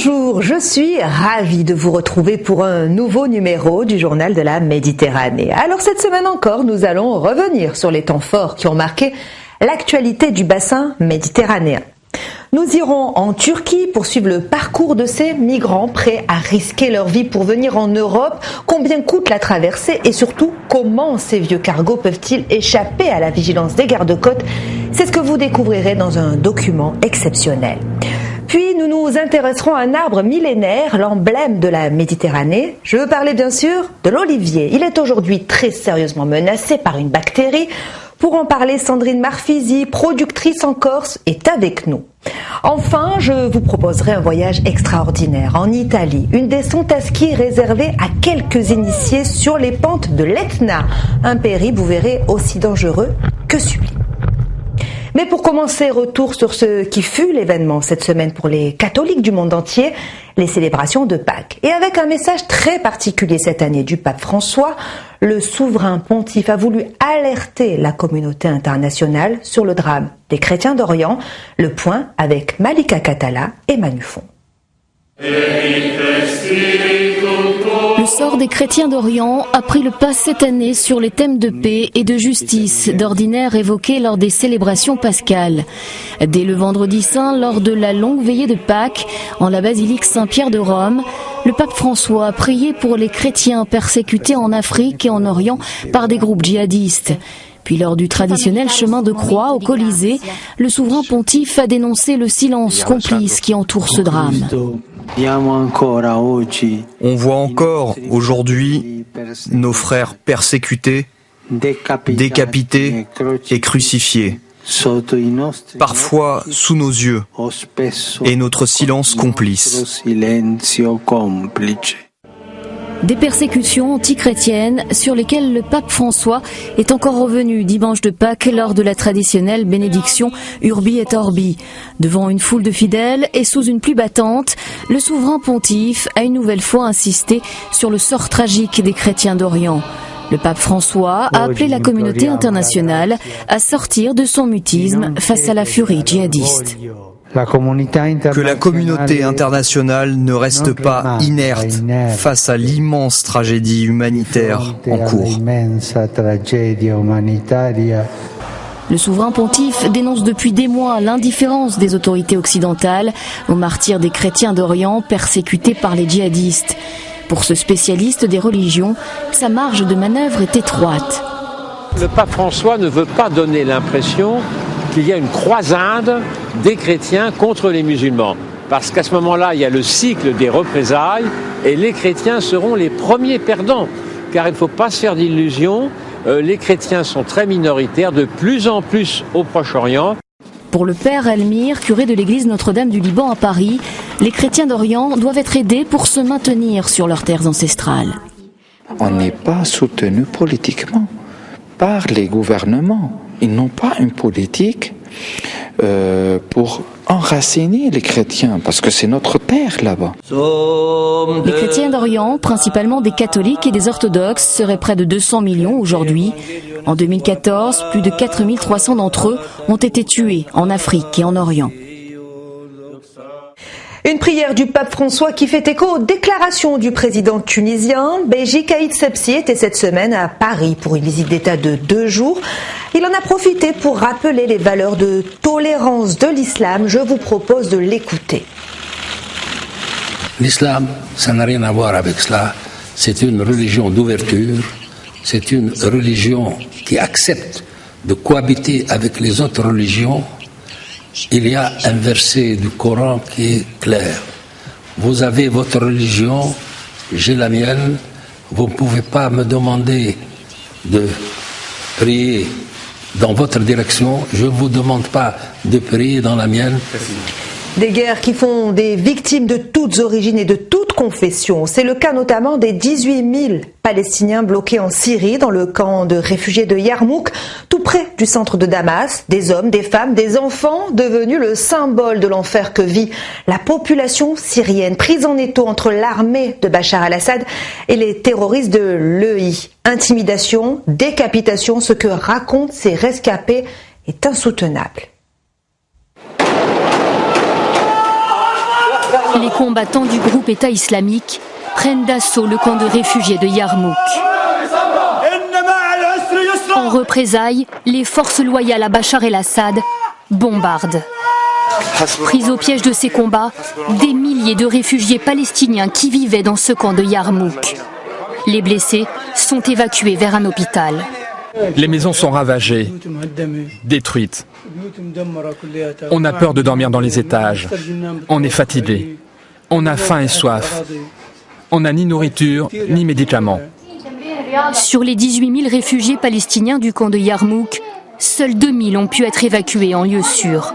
Bonjour, je suis ravie de vous retrouver pour un nouveau numéro du Journal de la Méditerranée. Alors cette semaine encore, nous allons revenir sur les temps forts qui ont marqué l'actualité du bassin méditerranéen. Nous irons en Turquie pour suivre le parcours de ces migrants prêts à risquer leur vie pour venir en Europe. Combien coûte la traversée et surtout comment ces vieux cargos peuvent-ils échapper à la vigilance des gardes-côtes? C'est ce que vous découvrirez dans un document exceptionnel. Puis nous nous intéresserons à un arbre millénaire, l'emblème de la Méditerranée. Je veux parler bien sûr de l'olivier. Il est aujourd'hui très sérieusement menacé par une bactérie. Pour en parler, Sandrine Marfisi, productrice en Corse, est avec nous. Enfin, je vous proposerai un voyage extraordinaire en Italie, une descente à ski réservée à quelques initiés sur les pentes de l'Etna. Un périple, vous verrez, aussi dangereux que sublime. Mais pour commencer, retour sur ce qui fut l'événement cette semaine pour les catholiques du monde entier, les célébrations de Pâques. Et avec un message très particulier cette année du pape François, le souverain pontife a voulu alerter la communauté internationale sur le drame des chrétiens d'Orient. Le point avec Malika Katala et Manu Fon. Le sort des chrétiens d'Orient a pris le pas cette année sur les thèmes de paix et de justice, d'ordinaire évoqués lors des célébrations pascales. Dès le vendredi saint, lors de la longue veillée de Pâques, en la basilique Saint-Pierre de Rome, le pape François a prié pour les chrétiens persécutés en Afrique et en Orient par des groupes djihadistes. Puis lors du traditionnel chemin de croix au Colisée, le souverain pontife a dénoncé le silence complice qui entoure ce drame. On voit encore aujourd'hui nos frères persécutés, décapités et crucifiés, parfois sous nos yeux, et notre silence complice. Des persécutions antichrétiennes sur lesquelles le pape François est encore revenu dimanche de Pâques lors de la traditionnelle bénédiction Urbi et Orbi. Devant une foule de fidèles et sous une pluie battante, le souverain pontife a une nouvelle fois insisté sur le sort tragique des chrétiens d'Orient. Le pape François a appelé la communauté internationale à sortir de son mutisme face à la furie djihadiste. Que la communauté internationale ne reste pas inerte face à l'immense tragédie humanitaire en cours. Le souverain pontife dénonce depuis des mois l'indifférence des autorités occidentales aux martyrs des chrétiens d'Orient persécutés par les djihadistes. Pour ce spécialiste des religions, sa marge de manœuvre est étroite. Le pape François ne veut pas donner l'impression qu'il y a une croisade des chrétiens contre les musulmans. Parce qu'à ce moment-là, il y a le cycle des représailles et les chrétiens seront les premiers perdants. Car il ne faut pas se faire d'illusions, les chrétiens sont très minoritaires, de plus en plus au Proche-Orient. Pour le père Elmire, curé de l'église Notre-Dame du Liban à Paris, les chrétiens d'Orient doivent être aidés pour se maintenir sur leurs terres ancestrales. On n'est pas soutenu politiquement par les gouvernements. Ils n'ont pas une politique pour enraciner les chrétiens, parce que c'est notre terre là-bas. Les chrétiens d'Orient, principalement des catholiques et des orthodoxes, seraient près de 200 millions aujourd'hui. En 2014, plus de 4300 d'entre eux ont été tués en Afrique et en Orient. Une prière du pape François qui fait écho aux déclarations du président tunisien. Béji Caïd Sepsi était cette semaine à Paris pour une visite d'État de 2 jours. Il en a profité pour rappeler les valeurs de tolérance de l'islam. Je vous propose de l'écouter. L'islam, ça n'a rien à voir avec cela. C'est une religion d'ouverture. C'est une religion qui accepte de cohabiter avec les autres religions. Il y a un verset du Coran qui est clair. Vous avez votre religion, j'ai la mienne. Vous ne pouvez pas me demander de prier dans votre direction. Je ne vous demande pas de prier dans la mienne. Des guerres qui font des victimes de toutes origines et de toutes confessions. C'est le cas notamment des 18 000 Palestiniens bloqués en Syrie dans le camp de réfugiés de Yarmouk, tout près du centre de Damas. Des hommes, des femmes, des enfants devenus le symbole de l'enfer que vit la population syrienne, prise en étau entre l'armée de Bachar al-Assad et les terroristes de l'EI. Intimidation, décapitation, ce que racontent ces rescapés est insoutenable. les combattants du groupe État islamique prennent d'assaut le camp de réfugiés de Yarmouk. En représailles, les forces loyales à Bachar el-Assad bombardent. Pris au piège de ces combats, des milliers de réfugiés palestiniens qui vivaient dans ce camp de Yarmouk. Les blessés sont évacués vers un hôpital. Les maisons sont ravagées, détruites. On a peur de dormir dans les étages. On est fatigué. On a faim et soif. On n'a ni nourriture, ni médicaments. Sur les 18 000 réfugiés palestiniens du camp de Yarmouk, seuls 2 000 ont pu être évacués en lieu sûr.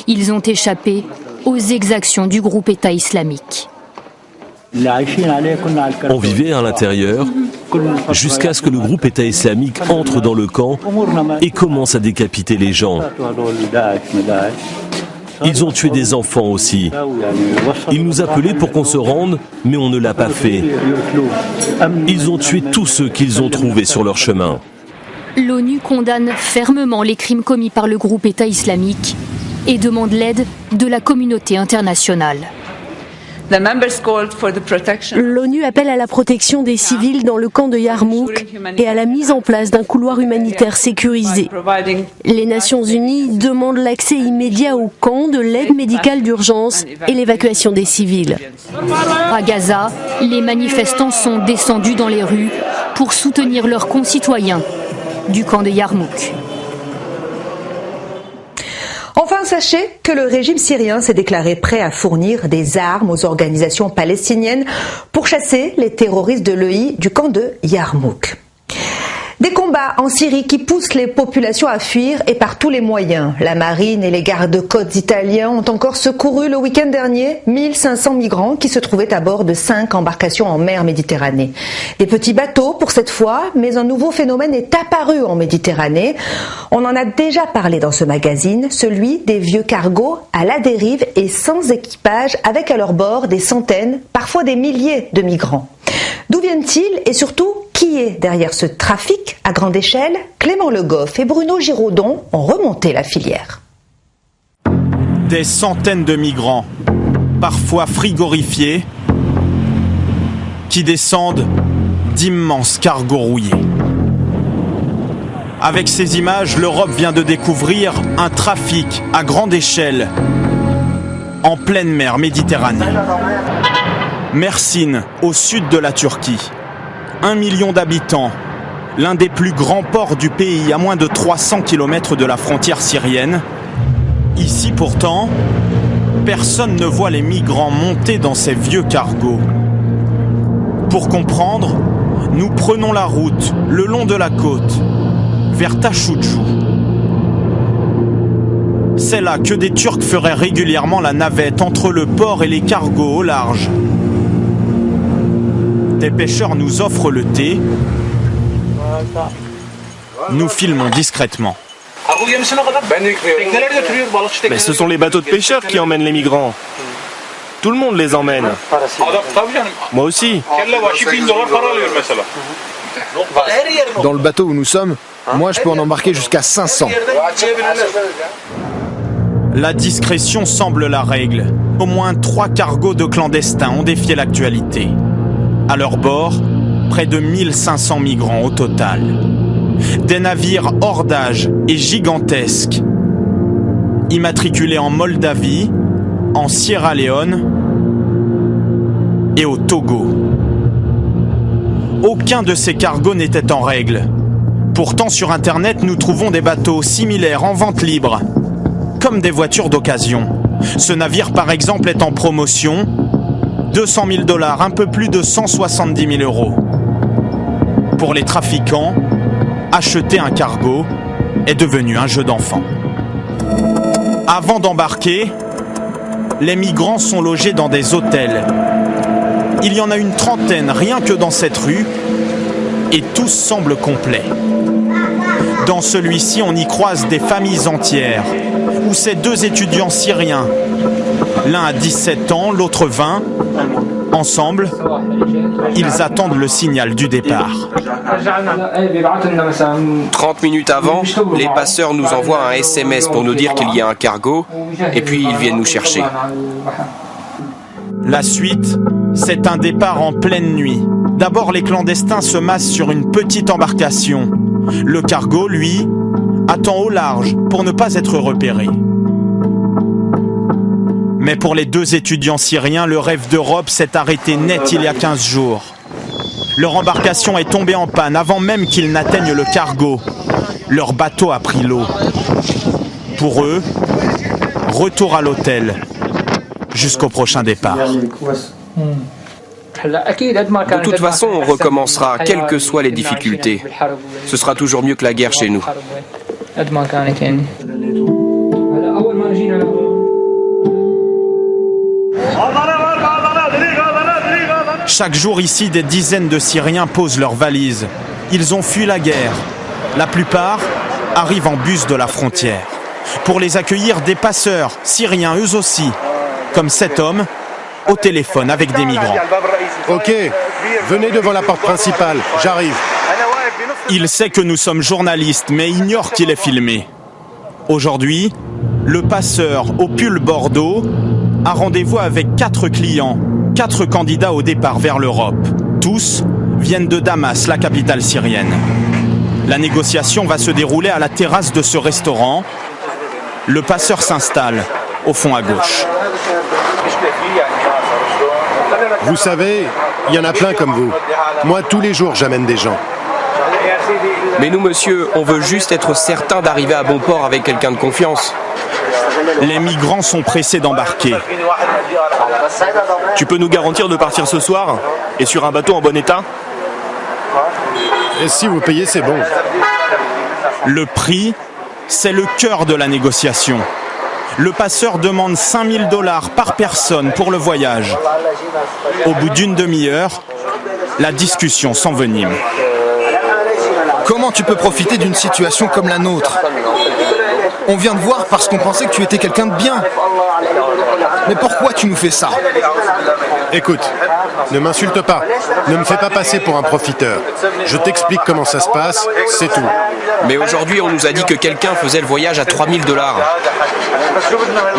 Ils ont échappé aux exactions du groupe État islamique. On vivait à l'intérieur jusqu'à ce que le groupe État islamique entre dans le camp et commence à décapiter les gens. Ils ont tué des enfants aussi. Ils nous appelaient pour qu'on se rende, mais on ne l'a pas fait. Ils ont tué tous ceux qu'ils ont trouvés sur leur chemin. L'ONU condamne fermement les crimes commis par le groupe État islamique et demande l'aide de la communauté internationale. L'ONU appelle à la protection des civils dans le camp de Yarmouk et à la mise en place d'un couloir humanitaire sécurisé. Les Nations Unies demandent l'accès immédiat au camp, de l'aide médicale d'urgence et l'évacuation des civils. À Gaza, les manifestants sont descendus dans les rues pour soutenir leurs concitoyens du camp de Yarmouk. Enfin, sachez que le régime syrien s'est déclaré prêt à fournir des armes aux organisations palestiniennes pour chasser les terroristes de l'EI du camp de Yarmouk. Des combats en Syrie qui poussent les populations à fuir et par tous les moyens. La marine et les gardes-côtes italiens ont encore secouru le week-end dernier 1500 migrants qui se trouvaient à bord de 5 embarcations en mer Méditerranée. Des petits bateaux pour cette fois, mais un nouveau phénomène est apparu en Méditerranée. On en a déjà parlé dans ce magazine, celui des vieux cargos à la dérive et sans équipage, avec à leur bord des centaines, parfois des milliers de migrants. D'où viennent-ils et surtout, qui est derrière ce trafic à grande échelle? Clément Le Goff et Bruno Giraudon ont remonté la filière. Des centaines de migrants, parfois frigorifiés, qui descendent d'immenses cargos rouillés. Avec ces images, l'Europe vient de découvrir un trafic à grande échelle en pleine mer Méditerranée. Mersin, au sud de la Turquie. 1 million d'habitants, l'un des plus grands ports du pays à moins de 300 km de la frontière syrienne. Ici pourtant, personne ne voit les migrants monter dans ces vieux cargos. Pour comprendre, nous prenons la route le long de la côte, vers Taşucu. C'est là que des Turcs feraient régulièrement la navette entre le port et les cargos au large. Des pêcheurs nous offrent le thé. Nous filmons discrètement. Mais ce sont les bateaux de pêcheurs qui emmènent les migrants. Tout le monde les emmène. Moi aussi. Dans le bateau où nous sommes, moi je peux en embarquer jusqu'à 500. La discrétion semble la règle. Au moins 3 cargos de clandestins ont défié l'actualité. À leur bord, près de 1500 migrants au total. Des navires hors d'âge et gigantesques, immatriculés en Moldavie, en Sierra Leone et au Togo. Aucun de ces cargos n'était en règle. Pourtant, sur Internet, nous trouvons des bateaux similaires en vente libre, comme des voitures d'occasion. Ce navire, par exemple, est en promotion. 200 000 $, un peu plus de 170 000 €. Pour les trafiquants, acheter un cargo est devenu un jeu d'enfant. Avant d'embarquer, les migrants sont logés dans des hôtels. Il y en a une trentaine rien que dans cette rue et tous semblent complets. Dans celui-ci, on y croise des familles entières, où ces 2 étudiants syriens, l'un a 17 ans, l'autre 20, ensemble, ils attendent le signal du départ. 30 minutes avant, les passeurs nous envoient un SMS pour nous dire qu'il y a un cargo, et puis ils viennent nous chercher. La suite, c'est un départ en pleine nuit. D'abord, les clandestins se massent sur une petite embarcation. Le cargo, lui, attend au large pour ne pas être repéré. Mais pour les 2 étudiants syriens, le rêve d'Europe s'est arrêté net il y a 15 jours. Leur embarcation est tombée en panne avant même qu'ils n'atteignent le cargo. Leur bateau a pris l'eau. Pour eux, retour à l'hôtel, jusqu'au prochain départ. De toute façon, on recommencera, quelles que soient les difficultés. Ce sera toujours mieux que la guerre chez nous. Chaque jour ici, des dizaines de Syriens posent leurs valises. Ils ont fui la guerre. La plupart arrivent en bus de la frontière. Pour les accueillir, des passeurs, Syriens eux aussi, comme cet homme, au téléphone avec des migrants. Ok, venez devant la porte principale, j'arrive. Il sait que nous sommes journalistes, mais ignore qu'il est filmé. Aujourd'hui, le passeur au pull bordeaux a rendez-vous avec 4 clients, 4 candidats au départ vers l'Europe. Tous viennent de Damas, la capitale syrienne. La négociation va se dérouler à la terrasse de ce restaurant. Le passeur s'installe au fond à gauche. Vous savez, il y en a plein comme vous. Moi, tous les jours, j'amène des gens. Mais nous, monsieur, on veut juste être certain d'arriver à bon port avec quelqu'un de confiance. Les migrants sont pressés d'embarquer. Tu peux nous garantir de partir ce soir et sur un bateau en bon état? Et si vous payez, c'est bon. Le prix, c'est le cœur de la négociation. Le passeur demande $5 000 par personne pour le voyage. Au bout d'une demi-heure, la discussion s'envenime. Comment tu peux profiter d'une situation comme la nôtre? On vient te voir parce qu'on pensait que tu étais quelqu'un de bien. Mais pourquoi tu nous fais ça? Écoute, ne m'insulte pas. Ne me fais pas passer pour un profiteur. Je t'explique comment ça se passe, c'est tout. Mais aujourd'hui, on nous a dit que quelqu'un faisait le voyage à $3 000.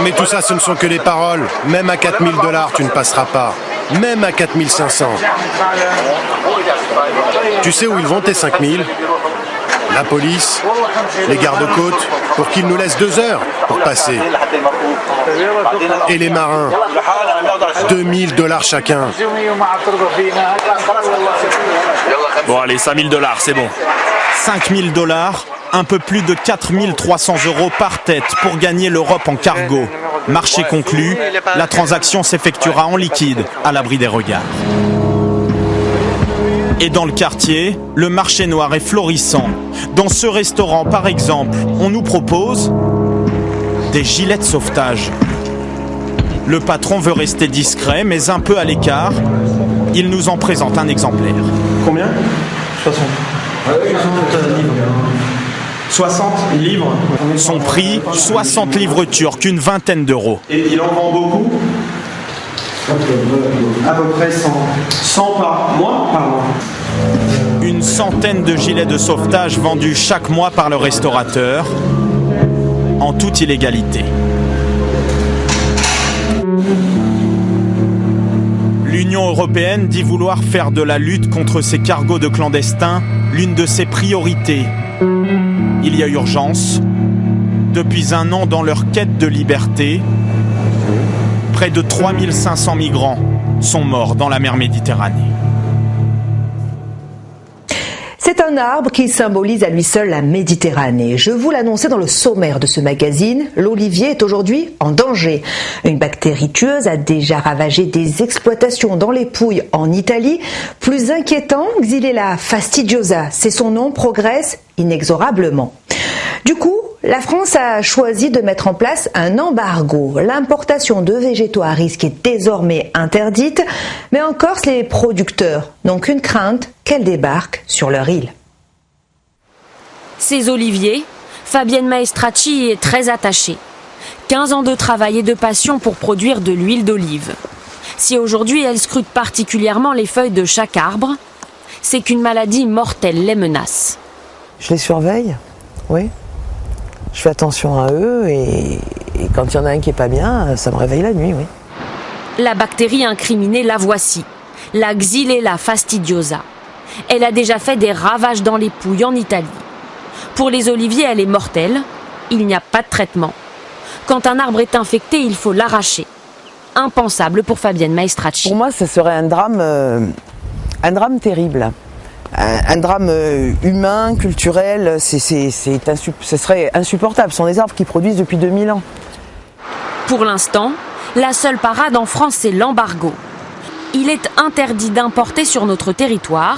Mais tout ça, ce ne sont que des paroles. Même à $4 000, tu ne passeras pas. Même à 4 500. Tu sais où ils vont, tes 5 000? La police, les gardes-côtes, pour qu'ils nous laissent 2 heures pour passer. Et les marins, $2 000 chacun. Bon, allez, $5 000, c'est bon. $5 000, un peu plus de 4 300 € par tête pour gagner l'Europe en cargo. Marché conclu, la transaction s'effectuera en liquide, à l'abri des regards. Et dans le quartier, le marché noir est florissant. Dans ce restaurant, par exemple, on nous propose des gilets de sauvetage. Le patron veut rester discret, mais un peu à l'écart. Il nous en présente un exemplaire. Combien? 60. 60 livres. Son prix, 60 livres turcs, une vingtaine d'euros. Et il en vend beaucoup? À peu près 100. 100 par mois? Par mois. Une centaine de gilets de sauvetage vendus chaque mois par le restaurateur, en toute illégalité. L'Union européenne dit vouloir faire de la lutte contre ces cargos de clandestins l'une de ses priorités. Il y a urgence. Depuis un an, dans leur quête de liberté, près de 3 500 migrants sont morts dans la mer Méditerranée. C'est un arbre qui symbolise à lui seul la Méditerranée. Je vous l'annonçais dans le sommaire de ce magazine, l'olivier est aujourd'hui en danger. Une bactérie tueuse a déjà ravagé des exploitations dans les Pouilles en Italie. Plus inquiétant, Xylella fastidiosa, c'est son nom, progresse inexorablement. Du coup, la France a choisi de mettre en place un embargo. L'importation de végétaux à risque est désormais interdite, mais en Corse, les producteurs n'ont qu'une crainte, qu'elle débarque sur leur île. Ces oliviers, Fabienne Maestracci y est très attachée. 15 ans de travail et de passion pour produire de l'huile d'olive. Si aujourd'hui elle scrute particulièrement les feuilles de chaque arbre, c'est qu'une maladie mortelle les menace. Je les surveille, oui. Je fais attention à eux et quand il y en a un qui est pas bien, ça me réveille la nuit, oui. La bactérie incriminée, la voici, la Xylella fastidiosa. Elle a déjà fait des ravages dans les Pouilles en Italie. Pour les oliviers, elle est mortelle. Il n'y a pas de traitement. Quand un arbre est infecté, il faut l'arracher. Impensable pour Fabienne Maestracci. Pour moi, ce serait un drame terrible. Un drame humain, culturel, ce serait insupportable. Ce sont des arbres qui produisent depuis 2000 ans. Pour l'instant, la seule parade en France, c'est l'embargo. Il est interdit d'importer sur notre territoire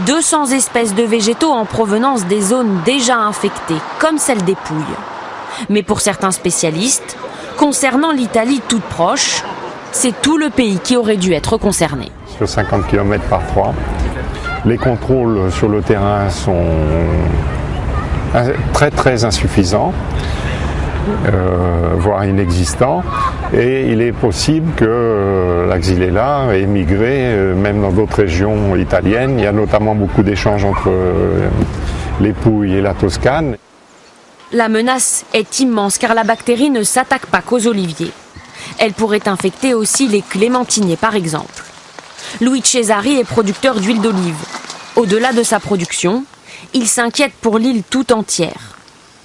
200 espèces de végétaux en provenance des zones déjà infectées, comme celle des Pouilles. Mais pour certains spécialistes, concernant l'Italie toute proche, c'est tout le pays qui aurait dû être concerné. Sur 50 km par 3, les contrôles sur le terrain sont très très insuffisants, voire inexistants, et il est possible que la Xylella ait migré même dans d'autres régions italiennes. Il y a notamment beaucoup d'échanges entre les Pouilles et la Toscane. La menace est immense car la bactérie ne s'attaque pas qu'aux oliviers. Elle pourrait infecter aussi les clémentiniers par exemple. Louis Cesari est producteur d'huile d'olive. Au-delà de sa production, il s'inquiète pour l'île tout entière.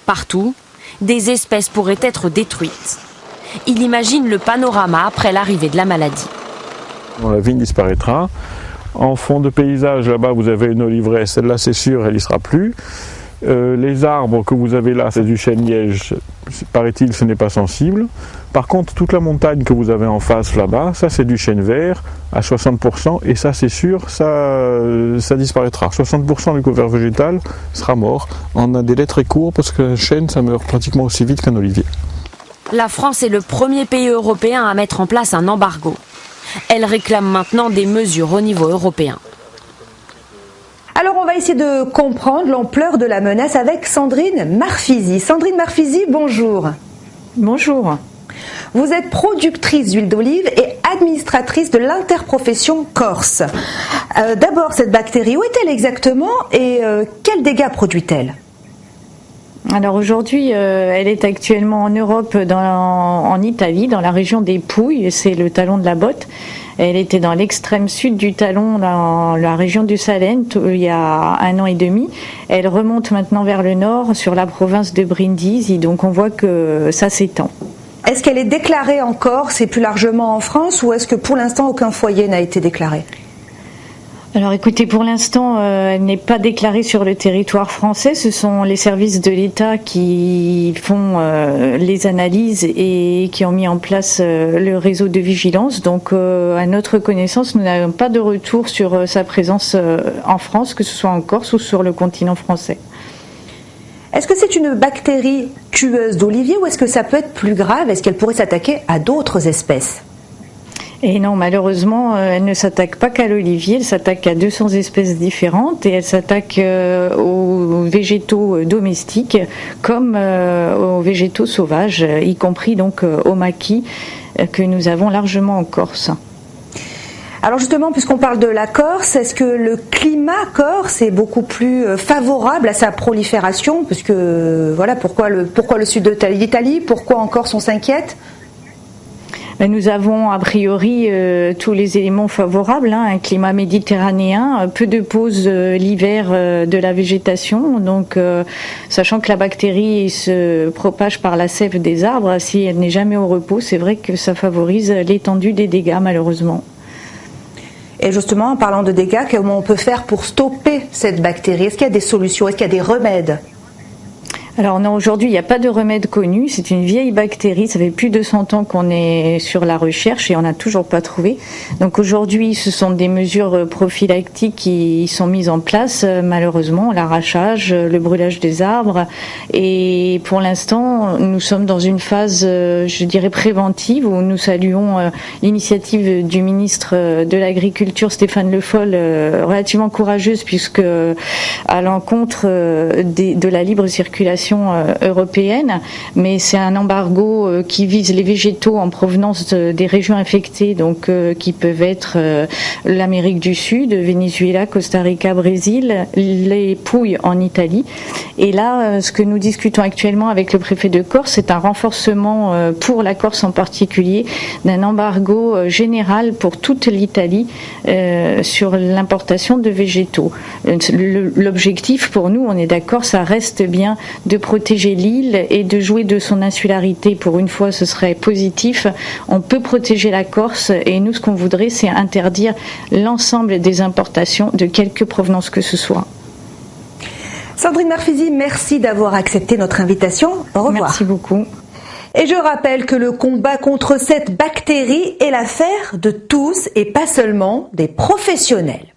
Partout, des espèces pourraient être détruites. Il imagine le panorama après l'arrivée de la maladie. La vigne disparaîtra. En fond de paysage, là-bas, vous avez une oliveraie. Celle-là, c'est sûr, elle n'y sera plus. Les arbres que vous avez là, c'est du chêne-liège, paraît-il, ce n'est pas sensible. Par contre, toute la montagne que vous avez en face là-bas, ça c'est du chêne vert à 60%, et ça c'est sûr, ça disparaîtra. 60% du couvert végétal sera mort en un délai très court, parce qu'un chêne, ça meurt pratiquement aussi vite qu'un olivier. La France est le premier pays européen à mettre en place un embargo. Elle réclame maintenant des mesures au niveau européen. Alors on va essayer de comprendre l'ampleur de la menace avec Sandrine Marfisi. Sandrine Marfisi, bonjour. Bonjour. Vous êtes productrice d'huile d'olive et administratrice de l'interprofession Corse. D'abord, cette bactérie, où est-elle exactement et quels dégâts produit-elle ? Alors aujourd'hui, elle est actuellement en Europe, en Italie, dans la région des Pouilles, c'est le talon de la botte. Elle était dans l'extrême sud du talon, dans la région du Salento, il y a 1 an et demi. Elle remonte maintenant vers le nord, sur la province de Brindisi, donc on voit que ça s'étend. Est-ce qu'elle est déclarée en Corse et plus largement en France, ou est-ce que pour l'instant aucun foyer n'a été déclaré ? Alors écoutez, pour l'instant, elle n'est pas déclarée sur le territoire français. Ce sont les services de l'État qui font les analyses et qui ont mis en place le réseau de vigilance. Donc à notre connaissance, nous n'avons pas de retour sur sa présence en France, que ce soit en Corse ou sur le continent français. Est-ce que c'est une bactérie tueuse d'oliviers ou est-ce que ça peut être plus grave ? Est-ce qu'elle pourrait s'attaquer à d'autres espèces ? Et non, malheureusement, elle ne s'attaque pas qu'à l'olivier, elle s'attaque à 200 espèces différentes et elle s'attaque aux végétaux domestiques comme aux végétaux sauvages, y compris donc au maquis que nous avons largement en Corse. Alors justement, puisqu'on parle de la Corse, est-ce que le climat corse est beaucoup plus favorable à sa prolifération ? Puisque voilà, pourquoi le sud de l'Italie ? Pourquoi en Corse on s'inquiète ? Nous avons a priori tous les éléments favorables, un climat méditerranéen, peu de pauses l'hiver de la végétation, donc sachant que la bactérie se propage par la sève des arbres, si elle n'est jamais au repos, c'est vrai que ça favorise l'étendue des dégâts malheureusement. Et justement, en parlant de dégâts, comment on peut faire pour stopper cette bactérie ? Est-ce qu'il y a des solutions ? Est-ce qu'il y a des remèdes ? Alors non, aujourd'hui, il n'y a pas de remède connu. C'est une vieille bactérie. Ça fait plus de 100 ans qu'on est sur la recherche et on n'a toujours pas trouvé. Donc aujourd'hui, ce sont des mesures prophylactiques qui sont mises en place. Malheureusement, l'arrachage, le brûlage des arbres. Et pour l'instant, nous sommes dans une phase, je dirais, préventive où nous saluons l'initiative du ministre de l'Agriculture, Stéphane Le Foll, relativement courageuse puisque à l'encontre de la libre circulation législation européenne, mais c'est un embargo qui vise les végétaux en provenance des régions infectées, donc qui peuvent être l'Amérique du Sud, Venezuela, Costa Rica, Brésil, les pouilles en Italie. Et là, ce que nous discutons actuellement avec le préfet de Corse, c'est un renforcement pour la Corse en particulier d'un embargo général pour toute l'Italie sur l'importation de végétaux. L'objectif pour nous, on est d'accord, ça reste bien de protéger l'île et de jouer de son insularité. Pour une fois, ce serait positif. On peut protéger la Corse et nous, ce qu'on voudrait, c'est interdire l'ensemble des importations de quelque provenance que ce soit. Sandrine Marfisi, merci d'avoir accepté notre invitation. Au revoir. Merci beaucoup. Et je rappelle que le combat contre cette bactérie est l'affaire de tous et pas seulement des professionnels.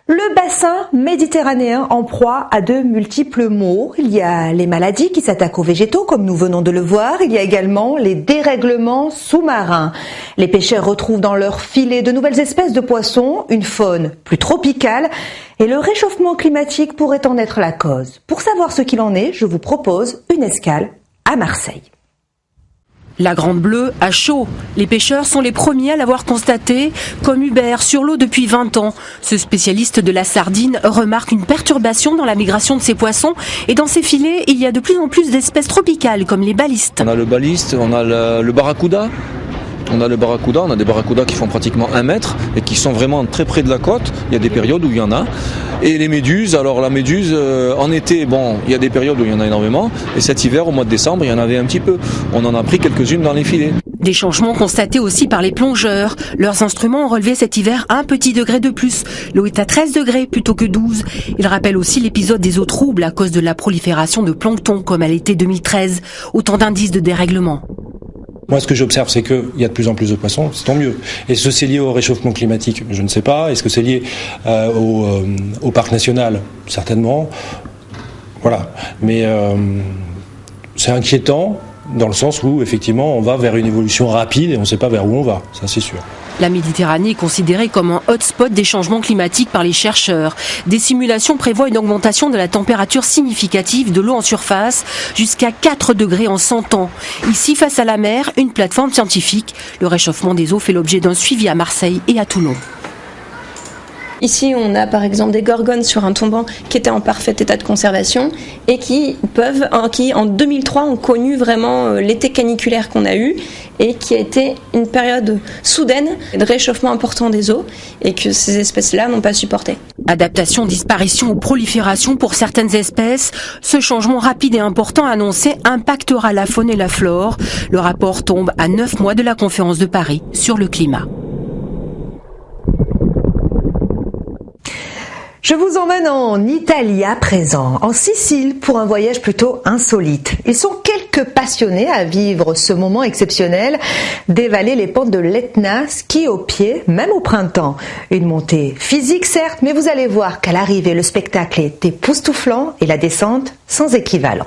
Le bassin méditerranéen en proie à de multiples maux. Il y a les maladies qui s'attaquent aux végétaux, comme nous venons de le voir. Il y a également les dérèglements sous-marins. Les pêcheurs retrouvent dans leurs filets de nouvelles espèces de poissons, une faune plus tropicale, et le réchauffement climatique pourrait en être la cause. Pour savoir ce qu'il en est, je vous propose une escale à Marseille. La Grande Bleue a chaud. Les pêcheurs sont les premiers à l'avoir constaté, comme Hubert, sur l'eau depuis 20 ans. Ce spécialiste de la sardine remarque une perturbation dans la migration de ces poissons. Et dans ces filets, il y a de plus en plus d'espèces tropicales, comme les balistes. On a le baliste, on a le barracuda. On a des barracudas qui font pratiquement 1 mètre et qui sont vraiment très près de la côte. Il y a des périodes où il y en a. Et les méduses, alors la méduse, en été, bon, il y a des périodes où il y en a énormément. Et cet hiver, au mois de décembre, il y en avait un petit peu. On en a pris quelques-unes dans les filets. Des changements constatés aussi par les plongeurs. Leurs instruments ont relevé cet hiver 1 petit degré de plus. L'eau est à 13 degrés plutôt que 12. Ils rappellent aussi l'épisode des eaux troubles à cause de la prolifération de plancton, comme à l'été 2013. Autant d'indices de dérèglement. Moi, ce que j'observe, c'est qu'il y a de plus en plus de poissons, c'est tant mieux. Est-ce que c'est lié au réchauffement climatique ? Je ne sais pas. Est-ce que c'est lié au parc national ? Certainement. Voilà. Mais c'est inquiétant dans le sens où, effectivement, on va vers une évolution rapide et on ne sait pas vers où on va. Ça, c'est sûr. La Méditerranée est considérée comme un hotspot des changements climatiques par les chercheurs. Des simulations prévoient une augmentation de la température significative de l'eau en surface jusqu'à 4 degrés en 100 ans. Ici, face à la mer, une plateforme scientifique. Le réchauffement des eaux fait l'objet d'un suivi à Marseille et à Toulon. Ici, on a par exemple des gorgones sur un tombant qui étaient en parfait état de conservation et qui en 2003 ont connu vraiment l'été caniculaire qu'on a eu et qui a été une période soudaine de réchauffement important des eaux et que ces espèces-là n'ont pas supporté. Adaptation, disparition ou prolifération pour certaines espèces, ce changement rapide et important annoncé impactera la faune et la flore. Le rapport tombe à 9 mois de la conférence de Paris sur le climat. Je vous emmène en Italie à présent, en Sicile, pour un voyage plutôt insolite. Ils sont quelques passionnés à vivre ce moment exceptionnel, dévaler les pentes de l'Etna, ski au pied, même au printemps. Une montée physique certes, mais vous allez voir qu'à l'arrivée, le spectacle est époustouflant et la descente sans équivalent.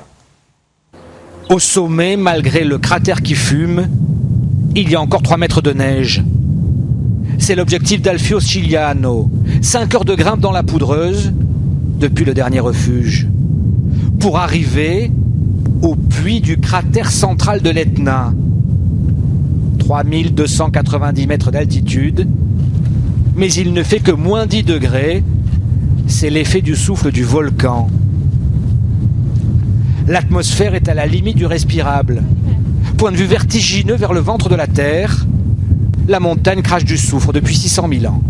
Au sommet, malgré le cratère qui fume, il y a encore 3 mètres de neige. C'est l'objectif d'Alfio Scigliano. 5 heures de grimpe dans la poudreuse, depuis le dernier refuge, pour arriver au puits du cratère central de l'Etna. 3290 mètres d'altitude, mais il ne fait que moins 10 degrés. C'est l'effet du souffle du volcan. L'atmosphère est à la limite du respirable. Point de vue vertigineux vers le ventre de la Terre. La montagne crache du soufre depuis 600 000 ans.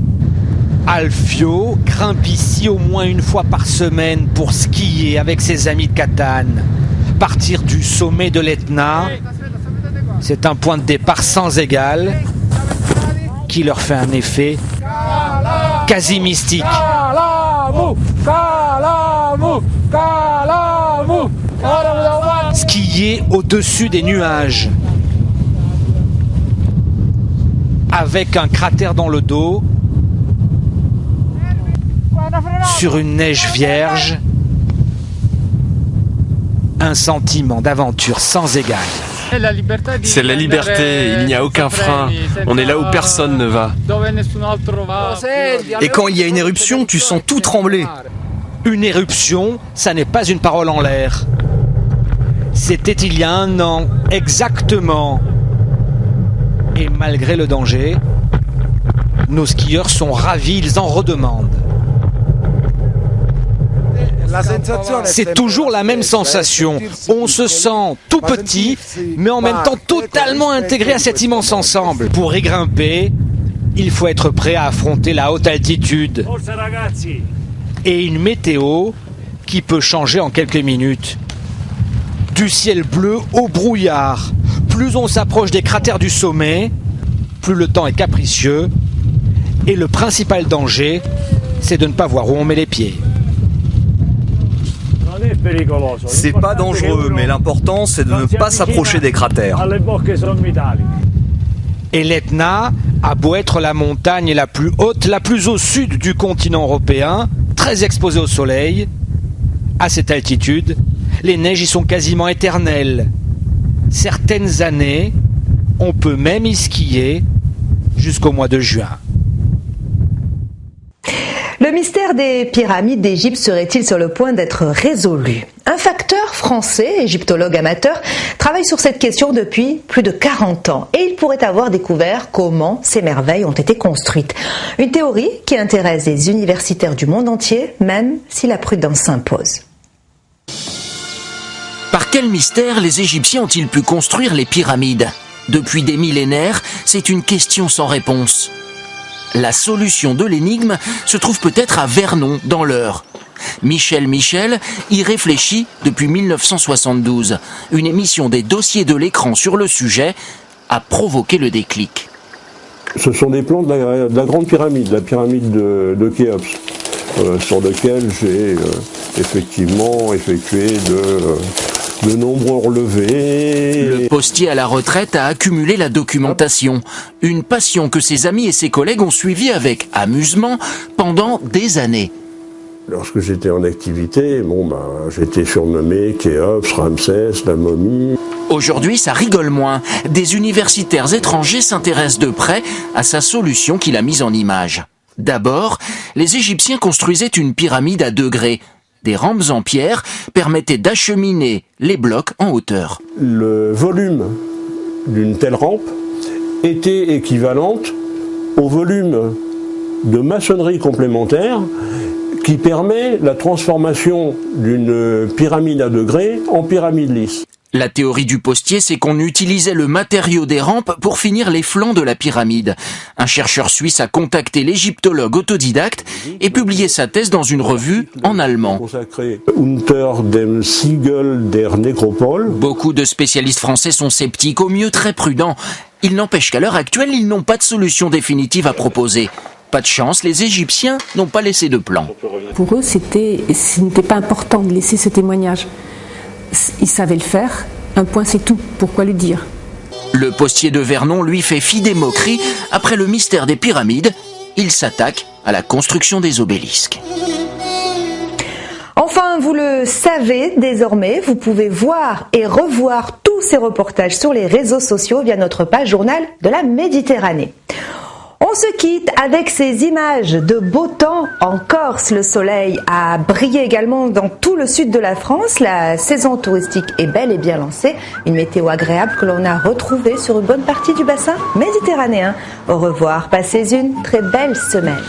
Alfio grimpe ici au moins une fois par semaine pour skier avec ses amis de Catane. Partir du sommet de l'Etna, c'est un point de départ sans égal qui leur fait un effet quasi mystique. Skier au-dessus des nuages, avec un cratère dans le dos, sur une neige vierge, un sentiment d'aventure sans égal. C'est la liberté, il n'y a aucun frein, on est là où personne ne va. Et quand il y a une éruption, tu sens tout trembler. Une éruption, ça n'est pas une parole en l'air. C'était il y a 1 an, exactement. Et malgré le danger, nos skieurs sont ravis, ils en redemandent. C'est toujours la même sensation. On se sent tout petit, mais en même temps totalement intégré à cet immense ensemble. Pour y grimper, il faut être prêt à affronter la haute altitude. Et une météo qui peut changer en quelques minutes. Du ciel bleu au brouillard. Plus on s'approche des cratères du sommet, plus le temps est capricieux. Et le principal danger, c'est de ne pas voir où on met les pieds. C'est pas dangereux, mais l'important c'est de ne pas s'approcher des cratères. Et l'Etna a beau être la montagne la plus haute, la plus au sud du continent européen, très exposée au soleil, à cette altitude, les neiges y sont quasiment éternelles. Certaines années, on peut même y skier jusqu'au mois de juin. Le mystère des pyramides d'Égypte serait-il sur le point d'être résolu? Un facteur français, égyptologue amateur, travaille sur cette question depuis plus de 40 ans et il pourrait avoir découvert comment ces merveilles ont été construites. Une théorie qui intéresse les universitaires du monde entier, même si la prudence s'impose. Par quel mystère les Égyptiens ont-ils pu construire les pyramides? Depuis des millénaires, c'est une question sans réponse. La solution de l'énigme se trouve peut-être à Vernon, dans l'Eure. Michel y réfléchit depuis 1972. Une émission des dossiers de l'écran sur le sujet a provoqué le déclic. Ce sont des plans de la grande pyramide, la pyramide de Khéops, sur lequel j'ai effectivement effectué de nombreux relevés. Le postier à la retraite a accumulé la documentation, une passion que ses amis et ses collègues ont suivie avec amusement pendant des années. Lorsque j'étais en activité, j'étais surnommé Khéops, Ramsès, la momie. Aujourd'hui, ça rigole moins. Des universitaires étrangers s'intéressent de près à sa solution qu'il a mise en image. D'abord, les Égyptiens construisaient une pyramide à degrés. Des rampes en pierre permettaient d'acheminer les blocs en hauteur. Le volume d'une telle rampe était équivalente au volume de maçonnerie complémentaire qui permet la transformation d'une pyramide à degrés en pyramide lisse. La théorie du postier, c'est qu'on utilisait le matériau des rampes pour finir les flancs de la pyramide. Un chercheur suisse a contacté l'égyptologue autodidacte et publié sa thèse dans une revue en allemand. Unter dem Siegel der Nécropole. Beaucoup de spécialistes français sont sceptiques, au mieux très prudents. Il n'empêche qu'à l'heure actuelle, ils n'ont pas de solution définitive à proposer. Pas de chance, les Égyptiens n'ont pas laissé de plan. Pour eux, ce n'était pas important de laisser ce témoignage. Ils savaient le faire, un point c'est tout, pourquoi le dire? Le postier de Vernon lui fait fi des moqueries. Après le mystère des pyramides, il s'attaque à la construction des obélisques. Enfin, vous le savez, désormais, vous pouvez voir et revoir tous ces reportages sur les réseaux sociaux via notre page Journal de la Méditerranée. On se quitte avec ces images de beau temps en Corse. Le soleil a brillé également dans tout le sud de la France. La saison touristique est bel et bien lancée. Une météo agréable que l'on a retrouvée sur une bonne partie du bassin méditerranéen. Au revoir, passez une très belle semaine.